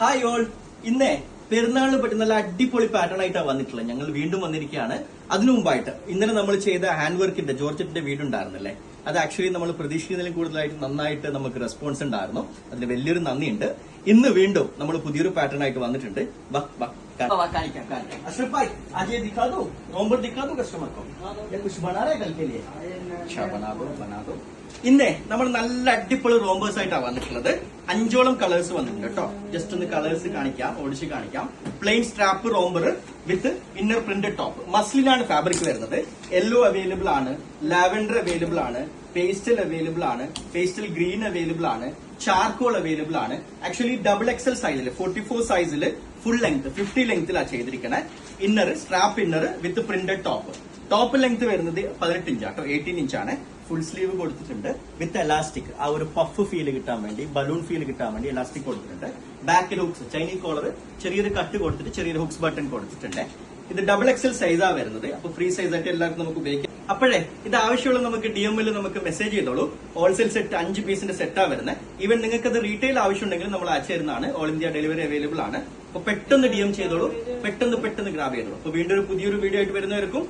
Hi all. ഇന്നേ പെരുന്നാളിന് പറ്റി നല്ല അടിപൊളി പാറ്റേൺ ആയിട്ടാണ് വന്നിട്ടുള്ളത്. ഞങ്ങൾ വീണ്ടും വന്നിരിക്കുകയാണ്. അതിനു മുമ്പായിട്ട് ഇന്നലെ നമ്മൾ ചെയ്ത ഹാൻഡ് വർക്കിന്റെ ജോർജറ്റിന്റെ വീട് ഉണ്ടായിരുന്നല്ലേ, അത് ആക്ച്വലി നമ്മൾ പ്രതീക്ഷിക്കുന്നതിലും കൂടുതലായിട്ട് നന്നായിട്ട് നമുക്ക് റെസ്പോൺസ് ഉണ്ടായിരുന്നു. അതിന് വലിയൊരു നന്ദിയുണ്ട്. ഇന്ന് വീണ്ടും നമ്മൾ പുതിയൊരു പാറ്റേൺ ആയിട്ട് വന്നിട്ടുണ്ട്. अशरफ भाई आज ये दिखा दो, नवंबर दिखा दो कस्टमर को, या कुछ बना रहे कल के लिए? अच्छा बना दो. ഇന്നേ നമ്മൾ നല്ല അടിപൊളി റോംബേഴ്സ് ആയിട്ടാണ് വന്നിട്ടുള്ളത്. 5ഓളം കളേഴ്സ് വന്നിട്ടുണ്ട് കേട്ടോ. ജസ്റ്റ് ഒന്ന് കളേഴ്സ് കാണിക്കാം, ഓടിച്ച് കാണിക്കാം. Plain strap romper with inner printed top. മസ്ലിനാണ് ഫാബ്രിക് വരുന്നത്. യെല്ലോ അവൈലബിൾ ആണ്, ലാവൻഡർ അവൈലബിൾ ആണ്, പേസ്റ്റൽ അവൈലബിൾ ആണ്, പേസ്റ്റൽ ഗ്രീൻ അവൈലബിൾ ആണ്, ചാർക്കോൾ അവൈലബിൾ ആണ്. ആക്ച്വലി XXL സൈസിൽ 44 സൈസിൽ ഫുൾ ലെങ്ത് 50 ലെങ്ത്തിലാണ് ചെയ്തിരിക്കുന്നത്. Inner strap inner with printed top. Top length വരുന്നത് 18 ഇഞ്ചാട്ടോ, 18 ഇഞ്ചാണ്. ഫുൾ സ്ലീവ് കൊടുത്തിട്ടുണ്ട് വിത്ത് എലാസ്റ്റിക്. ആ ഒരു പഫ് ഫീൽ കിട്ടാൻ വേണ്ടി, ബലൂൺ ഫീൽ കിട്ടാൻ വേണ്ടി എലാസ്റ്റിക് കൊടുത്തിട്ടുണ്ട്. ബാക്കിൽ ഹുക്സ്, ചൈനീസ് കോളർ, ചെറിയൊരു കട്ട് കൊടുത്തിട്ട് ചെറിയൊരു ഹുക്സ് ബട്ടൺ കൊടുത്തിട്ടുണ്ട്. ഇത് XXL സൈസാണ് വരുന്നത്. അപ്പൊ ഫ്രീ സൈസ് ആയിട്ട് എല്ലാവർക്കും നമുക്ക് ഉപയോഗിക്കാം. അപ്പോഴേ ഇത് ആവശ്യമുള്ള നമുക്ക് DM-ൽ നമുക്ക് മെസ്സേജ് ചെയ്തോളൂ. ഹോൾസെയിൽ സെറ്റ് 5 പീസിന്റെ സെറ്റാണ് വരുന്നത്. ഈവൻ നിങ്ങൾക്ക് അത് റീറ്റെയിൽ ആവശ്യമുണ്ടെങ്കിൽ നമ്മൾ അയച്ചു തരുന്നതാണ്. ഓൾ ഇന്ത്യ ഡെലിവറി അവൈലബിൾ ആണ്. അപ്പൊ പെട്ടെന്ന് DM ചെയ്തോളൂ, പെട്ടെന്ന് ഗ്രാബ് ചെയ്തോളൂ. അപ്പൊ വീണ്ടും ഒരു പുതിയൊരു വീഡിയോ ആയിട്ട് വരുന്നവർക്കും